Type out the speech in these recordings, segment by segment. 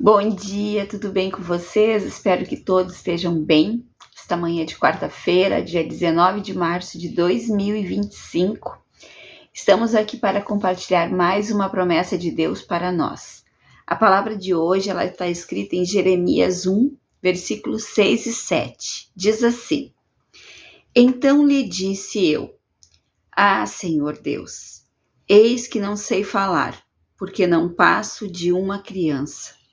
Bom dia, tudo bem com vocês? Espero que todos estejam bem. Esta manhã de quarta-feira, dia 19 de março de 2025, estamos aqui para compartilhar mais uma promessa de Deus para nós. A palavra de hoje ela está escrita em Jeremias 1, versículos 6 e 7. Diz assim: Então lhe disse eu: Senhor Deus, eis que não sei falar, porque não passo de uma criança.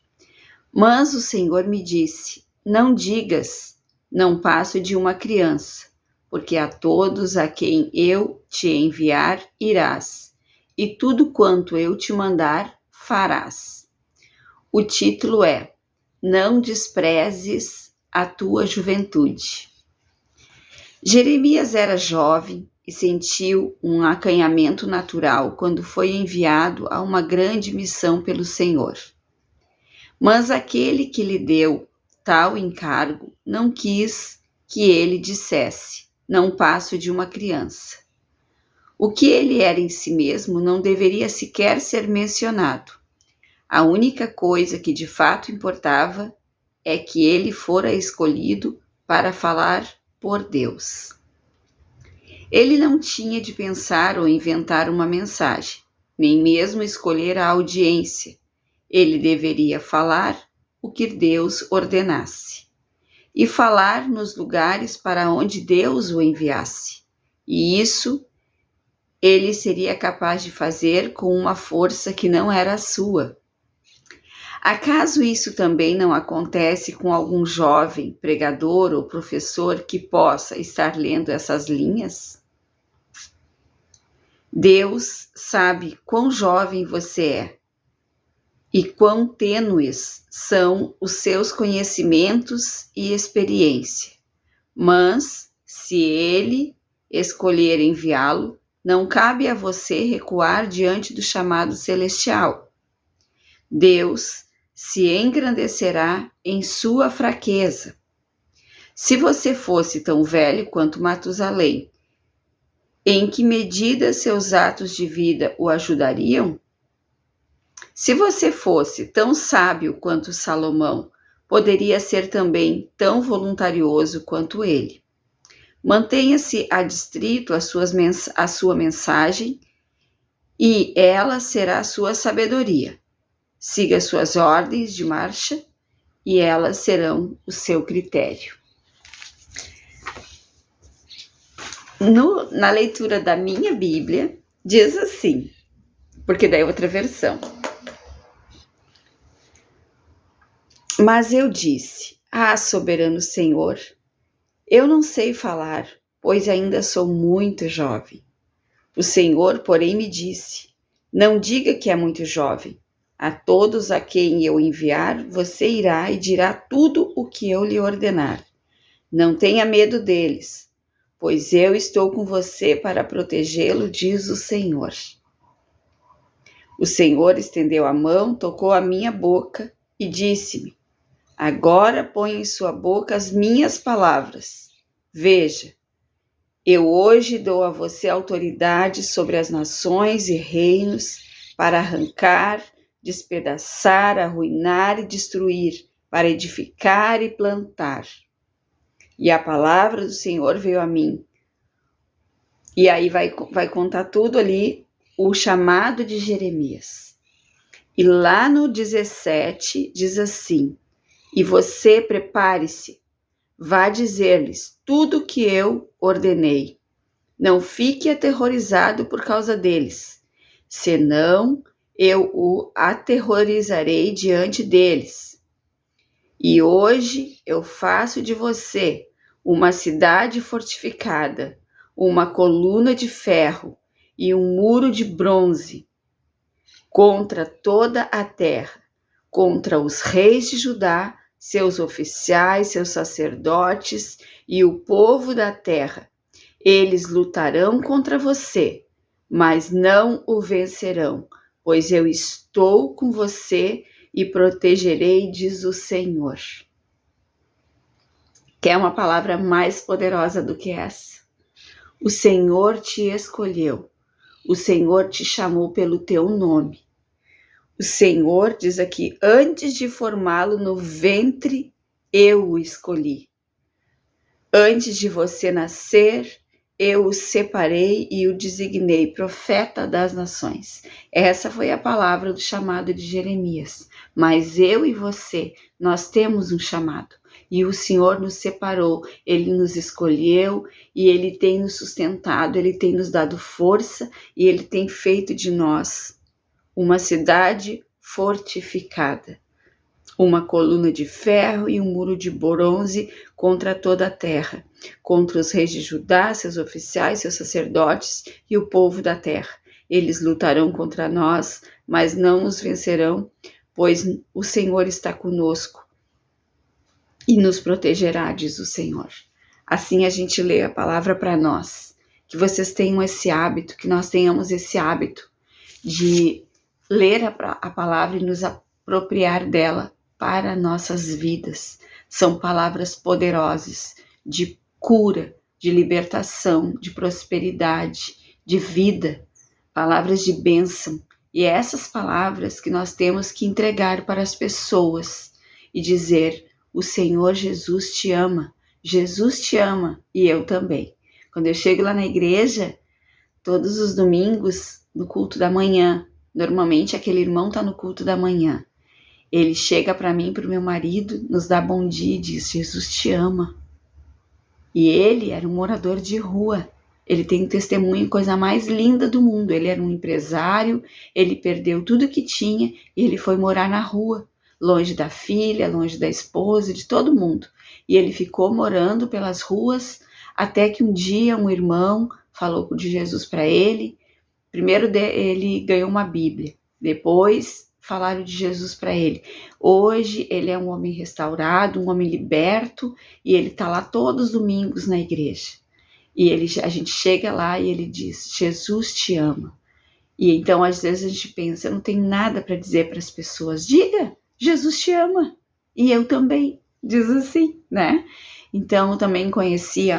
Mas o Senhor me disse: Não digas, não passo de uma criança, porque a todos a quem eu te enviar irás, e tudo quanto eu te mandar farás. O título é: Não desprezes a tua juventude. Jeremias era jovem e sentiu um acanhamento natural quando foi enviado a uma grande missão pelo Senhor. Mas aquele que lhe deu tal encargo não quis que ele dissesse: não passo de uma criança. O que ele era em si mesmo não deveria sequer ser mencionado. A única coisa que de fato importava é que ele fora escolhido para falar por Deus. Ele não tinha de pensar ou inventar uma mensagem, nem mesmo escolher a audiência. Ele deveria falar o que Deus ordenasse e falar nos lugares para onde Deus o enviasse. E isso ele seria capaz de fazer com uma força que não era a sua. Acaso isso também não acontece com algum jovem pregador ou professor que possa estar lendo essas linhas? Deus sabe quão jovem você é e quão tênues são os seus conhecimentos e experiência. Mas, se ele escolher enviá-lo, não cabe a você recuar diante do chamado celestial. Deus se engrandecerá em sua fraqueza. Se você fosse tão velho quanto Matusalém, em que medida seus atos de vida o ajudariam? Se você fosse tão sábio quanto Salomão, poderia ser também tão voluntarioso quanto ele. Mantenha-se adstrito à sua mensagem e ela será sua sabedoria. Siga suas ordens de marcha e elas serão o seu critério. Na leitura da minha Bíblia, diz assim, porque daí é outra versão. Mas eu disse: soberano Senhor, eu não sei falar, pois ainda sou muito jovem. O Senhor, porém, me disse: não diga que é muito jovem. A todos a quem eu enviar, você irá e dirá tudo o que eu lhe ordenar. Não tenha medo deles, pois eu estou com você para protegê-lo, diz o Senhor. O Senhor estendeu a mão, tocou a minha boca e disse-me: agora põe em sua boca as minhas palavras. Veja, eu hoje dou a você autoridade sobre as nações e reinos para arrancar, despedaçar, arruinar e destruir, para edificar e plantar. E a palavra do Senhor veio a mim. E aí vai contar tudo ali, o chamado de Jeremias. E lá no 17 diz assim: e você prepare-se, vá dizer-lhes tudo o que eu ordenei. Não fique aterrorizado por causa deles, senão eu o aterrorizarei diante deles. E hoje eu faço de você uma cidade fortificada, uma coluna de ferro e um muro de bronze contra toda a terra, contra os reis de Judá, seus oficiais, seus sacerdotes e o povo da terra. Eles lutarão contra você, mas não o vencerão, pois eu estou com você e protegerei, diz o Senhor. Quer uma palavra mais poderosa do que essa? O Senhor te escolheu, o Senhor te chamou pelo teu nome. O Senhor diz aqui, antes de formá-lo no ventre, eu o escolhi. Antes de você nascer, eu o separei e o designei profeta das nações. Essa foi a palavra do chamado de Jeremias. Mas eu e você, nós temos um chamado. E o Senhor nos separou, Ele nos escolheu e Ele tem nos sustentado, Ele tem nos dado força e Ele tem feito de nós uma cidade fortificada, uma coluna de ferro e um muro de bronze contra toda a terra, contra os reis de Judá, seus oficiais, seus sacerdotes e o povo da terra. Eles lutarão contra nós, mas não nos vencerão, pois o Senhor está conosco e nos protegerá, diz o Senhor. Assim a gente lê a palavra para nós, que vocês tenham esse hábito, que nós tenhamos esse hábito de ler a palavra e nos apropriar dela para nossas vidas. São palavras poderosas de cura, de libertação, de prosperidade, de vida, palavras de bênção. E é essas palavras que nós temos que entregar para as pessoas e dizer, o Senhor Jesus te ama e eu também. Quando eu chego lá na igreja, todos os domingos, no culto da manhã, normalmente aquele irmão está no culto da manhã. Ele chega para mim, para o meu marido, nos dá bom dia e diz, Jesus te ama. E ele era um morador de rua. Ele tem um testemunho, coisa mais linda do mundo. Ele era um empresário, ele perdeu tudo que tinha e ele foi morar na rua, longe da filha, longe da esposa, de todo mundo. E ele ficou morando pelas ruas até que um dia um irmão falou de Jesus para ele. Primeiro ele ganhou uma Bíblia, depois falaram de Jesus para ele. Hoje ele é um homem restaurado, um homem liberto, e ele está lá todos os domingos na igreja. E a gente chega lá e ele diz, Jesus te ama. E então às vezes a gente pensa, eu não tenho nada para dizer para as pessoas. Diga, Jesus te ama. E eu também, diz assim, né? Então eu também conheci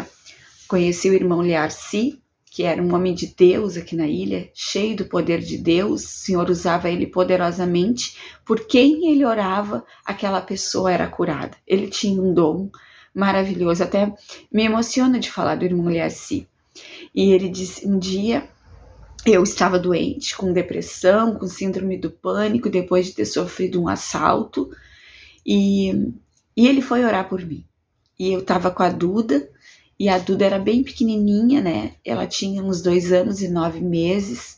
o irmão Liarci, que era um homem de Deus aqui na ilha, cheio do poder de Deus. O Senhor usava ele poderosamente. Por quem ele orava, aquela pessoa era curada. Ele tinha um dom maravilhoso. Até me emociona de falar do irmão Liarci. E ele disse, um dia eu estava doente, com depressão, com síndrome do pânico, depois de ter sofrido um assalto. E ele foi orar por mim. E eu estava com a Duda, e a Duda era bem pequenininha, né? Ela tinha uns 2 anos e 9 meses.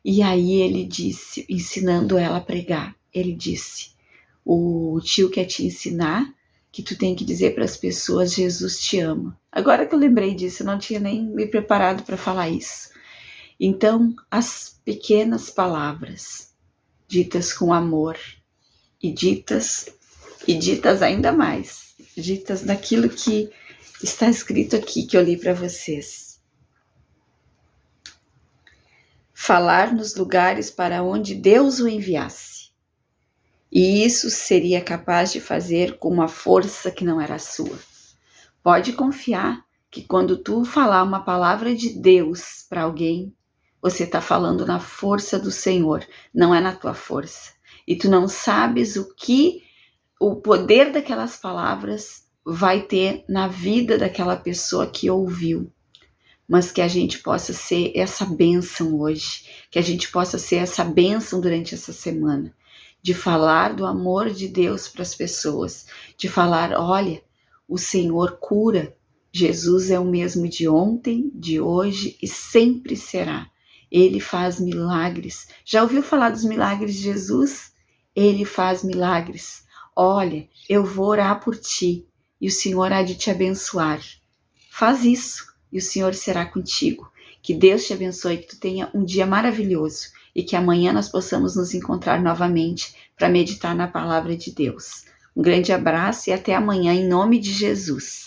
E aí ele disse, ensinando ela a pregar, ele disse, o tio quer te ensinar que tu tem que dizer para as pessoas, Jesus te ama. Agora que eu lembrei disso, eu não tinha nem me preparado para falar isso. Então, as pequenas palavras, ditas com amor, e ditas ainda mais, ditas naquilo que está escrito aqui, que eu li para vocês. Falar nos lugares para onde Deus o enviasse. E isso seria capaz de fazer com uma força que não era sua. Pode confiar que quando tu falar uma palavra de Deus para alguém, você está falando na força do Senhor, não é na tua força. E tu não sabes o poder daquelas palavras vai ter na vida daquela pessoa que ouviu, mas que a gente possa ser essa bênção hoje, que a gente possa ser essa bênção durante essa semana, de falar do amor de Deus para as pessoas, de falar, olha, o Senhor cura, Jesus é o mesmo de ontem, de hoje e sempre será. Ele faz milagres. Já ouviu falar dos milagres de Jesus? Ele faz milagres. Olha, eu vou orar por ti e o Senhor há de te abençoar. Faz isso e o Senhor será contigo. Que Deus te abençoe, que tu tenha um dia maravilhoso e que amanhã nós possamos nos encontrar novamente para meditar na palavra de Deus. Um grande abraço e até amanhã em nome de Jesus.